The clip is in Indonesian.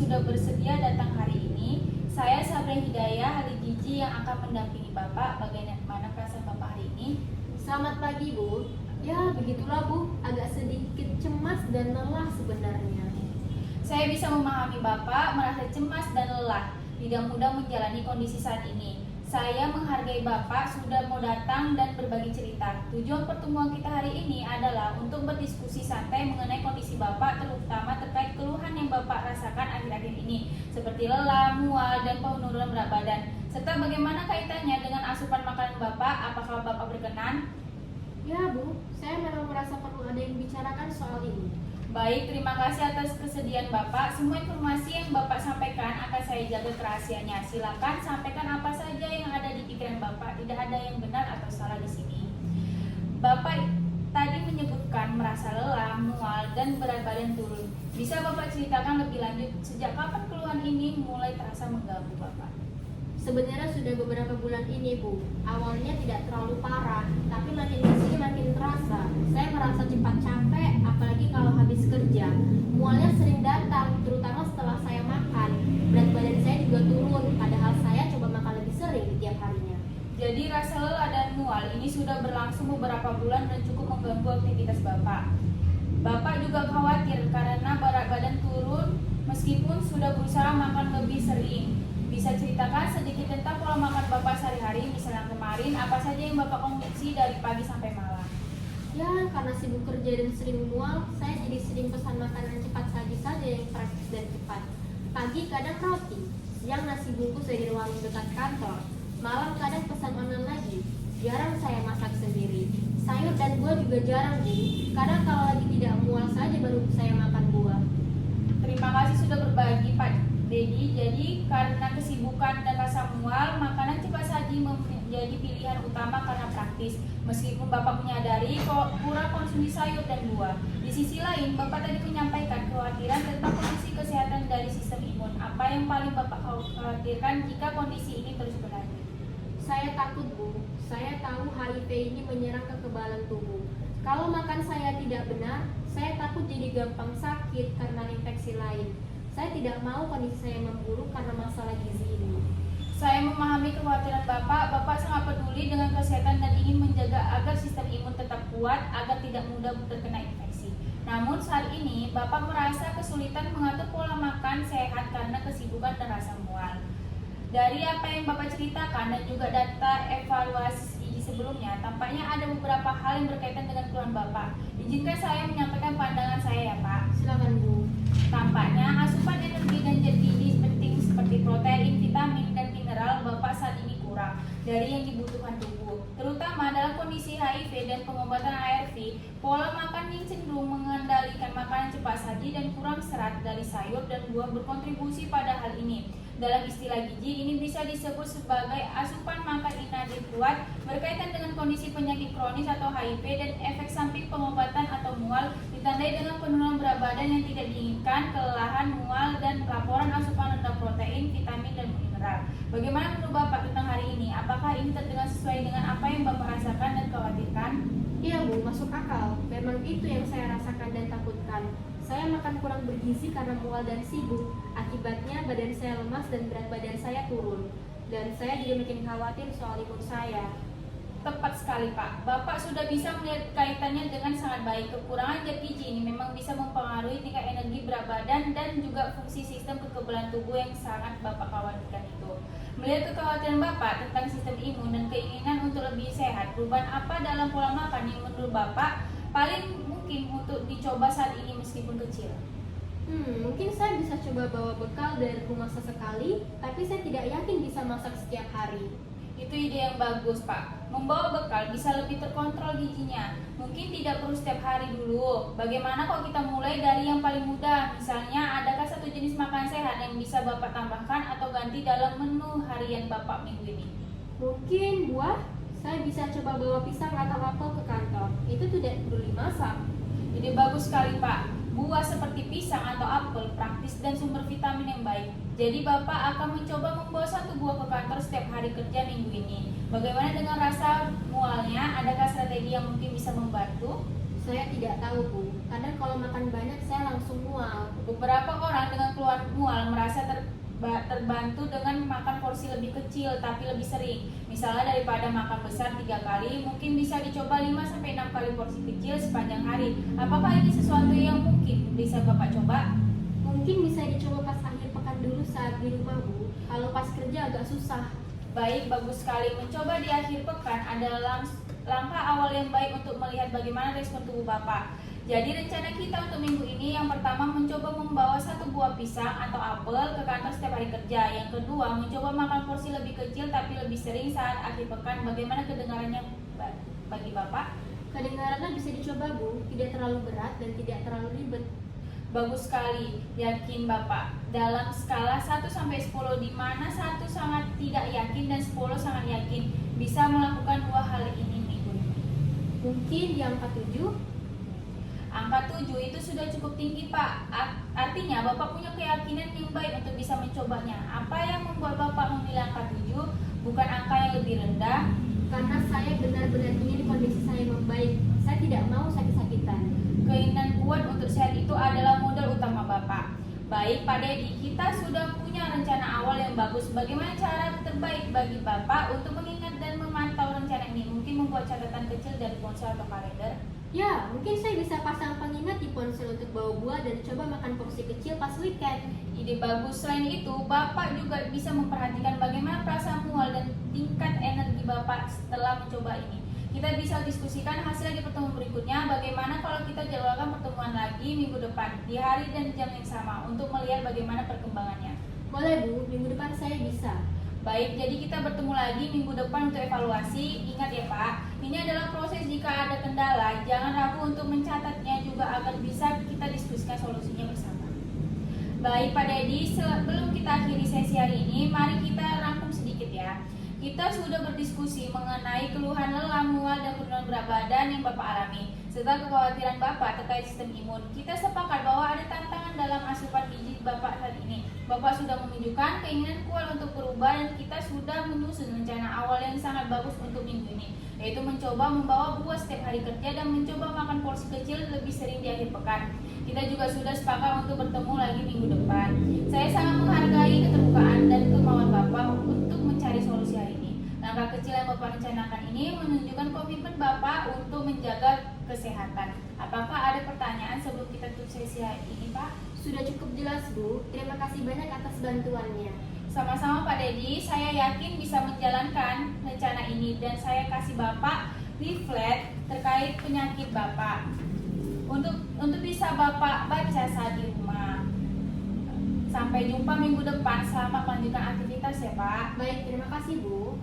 sudah bersedia datang hari ini. Saya Sabra Hidayah, ahli gizi yang akan mendampingi Bapak. Bagaimana perasaan Bapak hari ini? Selamat pagi, Bu. Ya, begitulah, Bu. Agak sedikit cemas dan lelah sebenarnya. Saya bisa memahami Bapak merasa cemas dan lelah, tidak mudah menjalani kondisi saat ini. Saya menghargai Bapak sudah mau datang dan berbagi cerita. Tujuan pertemuan kita hari ini adalah untuk berdiskusi santai mengenai kondisi Bapak, terutama terkait keluhan yang Bapak rasakan akhir-akhir ini, seperti lelah, mual, dan penurunan berat badan, serta bagaimana kaitannya dengan asupan makanan Bapak. Apakah Bapak berkenan? Ya, Bu. Saya memang merasa perlu ada yang bicarakan soal ini. Baik, terima kasih atas kesediaan Bapak. Semua informasi yang Bapak sampaikan akan saya jaga kerahasiaannya. Silakan sampaikan apa saja yang ada di pikiran Bapak. Tidak ada yang benar atau salah di sini. Bapak tadi menyebutkan merasa lelah, mual, dan berat badan turun. Bisa Bapak ceritakan lebih lanjut sejak kapan keluhan ini mulai terasa mengganggu Bapak? Sebenarnya sudah beberapa bulan ini, Bu. Awalnya tidak terlalu parah, tapi makin kesini makin terasa. Saya merasa cepat capek, apalagi kalau habis kerja. Mualnya sering datang, terutama setelah saya makan. Berat badan saya juga turun, padahal saya coba makan lebih sering di tiap harinya. Jadi rasa lelah dan mual ini sudah berlangsung beberapa bulan dan cukup mengganggu aktivitas Bapak. Bapak juga khawatir karena berat badan turun meskipun sudah berusaha makan lebih sering. Bisa ceritakan sedikit tentang pola makan Bapak sehari-hari, misalnya kemarin apa saja yang Bapak konsumsi dari pagi sampai malam? Ya, karena sibuk kerja dan sering mual, saya jadi sering pesan makanan cepat saji saja yang praktis dan cepat. Pagi kadang roti, siang nasi bungkus dari warung dekat kantor, malam kadang pesan online lagi. Jarang saya masak sendiri. Sayur dan buah juga jarang, Ji. Kadang kalau lagi tidak mual saja baru saya makan buah. Terima kasih sudah berbagi Pak Dedi. Jadi karena kesibukan dan rasa mual, makanan cepat saji menjadi pilihan utama karena praktis. Meskipun Bapak menyadari kok kurang konsumsi sayur dan buah. Di sisi lain, Bapak tadi menyampaikan kekhawatiran tentang kondisi kesehatan dari sistem imun. Apa yang paling Bapak khawatirkan jika kondisi ini terus berlanjut? Saya takut, Bu. Saya tahu HIV ini menyerang kekebalan tubuh. Kalau makan saya tidak benar, saya takut jadi gampang sakit karena infeksi lain. Saya tidak mau kondisi saya memburuk karena masalah gizi ini. Saya memahami kekhawatiran Bapak. Bapak sangat peduli dengan kesehatan dan ingin menjaga agar sistem imun tetap kuat agar tidak mudah terkena infeksi. Namun saat ini Bapak merasa kesulitan mengatur pola makan sehat karena kesibukan dan rasa mual. Dari apa yang Bapak ceritakan dan juga data evaluasi gizi sebelumnya, tampaknya ada beberapa hal yang berkaitan dengan keluhan Bapak. Izinkan saya menyampaikan pandangan saya ya Pak. Silakan, Bu. Tampaknya asupan energi dan zat gizi penting seperti protein, vitamin, dan mineral Bapak saat ini kurang dari yang dibutuhkan tubuh. Terutama dalam kondisi HIV dan pengobatan ARV, pola makan yang cenderung mengendalikan makanan cepat saji dan kurang serat dari sayur dan buah berkontribusi pada hal ini. Dalam istilah gizi, ini bisa disebut sebagai asupan makan inadekuat berkaitan dengan kondisi penyakit kronis atau HIV dan efek samping pengobatan atau mual ditandai dengan penurunan berat badan yang tidak diinginkan, kelelahan, mual, dan laporan asupan rendah protein, vitamin, dan mineral. Bagaimana menurut Bapak tentang hari ini? Apakah ini terdengar sesuai dengan apa yang Bapak rasakan dan khawatirkan? Iya, Bu, masuk akal. Memang itu yang saya rasakan dan takutkan. Saya makan kurang bergizi karena mual dan sibuk. Akibatnya badan saya lemas dan berat badan saya turun. Dan saya juga makin khawatir soal imun saya. Tepat sekali Pak, Bapak sudah bisa melihat kaitannya dengan sangat baik. Kekurangan zat gizi ini memang bisa mempengaruhi tingkat energi, berat badan, dan juga fungsi sistem kekebalan tubuh yang sangat Bapak khawatirkan itu. Melihat kekhawatiran Bapak tentang sistem imun dan keinginan untuk lebih sehat, perubahan apa dalam pola makan yang menurut Bapak paling mungkin untuk dicoba saat ini meskipun kecil? Mungkin saya bisa coba bawa bekal dari rumah sesekali, tapi saya tidak yakin bisa masak setiap hari. Itu ide yang bagus Pak. Membawa bekal bisa lebih terkontrol gizinya. Mungkin tidak perlu setiap hari dulu. Bagaimana kalau kita mulai dari yang paling mudah? Misalnya adakah satu jenis makan sehat yang bisa Bapak tambahkan atau ganti dalam menu harian Bapak minggu ini? Mungkin buah, saya bisa coba bawa pisang atau apel ke kantor. Itu tidak perlu dimasak. Ide bagus sekali Pak. Buah seperti pisang atau apel praktis dan sumber vitamin yang baik. Jadi Bapak akan mencoba membawa satu buah ke kantor setiap hari kerja minggu ini. Bagaimana dengan rasa mualnya? Adakah strategi yang mungkin bisa membantu? Saya tidak tahu, Bu. Kadang kalau makan banyak saya langsung mual. Beberapa orang dengan keluhan mual merasa terbantu dengan makan porsi lebih kecil tapi lebih sering. Misalnya daripada makan besar 3 kali, mungkin bisa dicoba 5-6 kali porsi kecil sepanjang hari. Apakah ini sesuatu yang mungkin bisa Bapak coba? Mungkin bisa dicoba pas akhir pekan dulu saat di rumah, Bu. Kalau pas kerja agak susah. Baik, bagus sekali. Mencoba di akhir pekan adalah langkah awal yang baik untuk melihat bagaimana respon tubuh Bapak. Jadi rencana kita untuk minggu ini yang pertama mencoba membawa 1 buah pisang atau apel ke kantor setiap hari kerja. Yang kedua mencoba makan porsi lebih kecil tapi lebih sering saat akhir pekan. Bagaimana kedengarannya bagi Bapak? Kedengarannya bisa dicoba, Bu. Tidak terlalu berat dan tidak terlalu ribet. Bagus sekali. Yakin Bapak? Dalam skala 1-10 di mana 1 sangat tidak yakin dan 10 sangat yakin bisa melakukan 2 hal ini minggu ini. Mungkin di angka 7. Angka 7 itu sudah cukup tinggi Pak. Artinya Bapak punya keyakinan yang baik untuk bisa mencobanya. Apa yang membuat Bapak memilih angka 7? Bukan angka yang lebih rendah? Karena saya benar-benar ingin kondisi saya membaik. Saya tidak mau sakit-sakitan. Keinginan kuat untuk sehat itu adalah modal utama Bapak. Baik Pak Dedi, kita sudah punya rencana awal yang bagus. Bagaimana cara terbaik bagi Bapak untuk mengingat dan memantau rencana ini? Mungkin membuat catatan kecil dari ponsel atau kalender? Ya, mungkin saya bisa pasang pengingat di ponsel untuk bawa buah dan coba makan porsi kecil pas weekend. Ide bagus. Selain itu, Bapak juga bisa memperhatikan bagaimana perasaan mual dan tingkat energi Bapak setelah mencoba ini. Kita bisa diskusikan hasilnya di pertemuan berikutnya. Bagaimana kalau kita jadwalkan pertemuan lagi minggu depan di hari dan jam yang sama untuk melihat bagaimana perkembangannya. Boleh, Bu. Minggu depan saya bisa. Baik, jadi kita bertemu lagi minggu depan untuk evaluasi. Ingat ya Pak, ini adalah proses. Jika ada kendala, jangan ragu untuk mencatatnya juga agar bisa kita diskusikan solusinya bersama. Baik Pak Dedi, sebelum kita akhiri sesi hari ini, mari kita rangkum sedikit ya. Kita sudah berdiskusi mengenai keluhan lelah, mual, dan penurunan berat badan yang Bapak alami, serta kekhawatiran Bapak terkait sistem imun. Kita sepakat bahwa ada tantangan dalam asupan gizi Bapak saat ini. Bapak sudah menunjukkan keinginan kuat untuk berubah dan kita sudah menyusun rencana awal yang sangat bagus untuk minggu ini, yaitu mencoba membawa buah setiap hari kerja dan mencoba makan porsi kecil lebih sering di akhir pekan. Kita juga sudah sepakat untuk bertemu lagi minggu depan. Saya sangat menghargai keterbukaan dan kemauan Bapak untuk mencari solusi hari ini. Langkah kecil yang Bapak rencanakan ini menunjukkan komitmen Bapak untuk menjaga kesehatan. Apakah ada pertanyaan sebelum kita tutup sesi hari ini, Pak? Sudah cukup jelas, Bu. Terima kasih banyak atas bantuannya. Sama-sama Pak Dedi, saya yakin bisa menjalankan rencana ini dan saya kasih Bapak leaflet terkait penyakit Bapak untuk bisa Bapak baca saat di rumah. Sampai jumpa minggu depan. Selamat melanjutkan aktivitas ya Pak. Baik, terima kasih, Bu.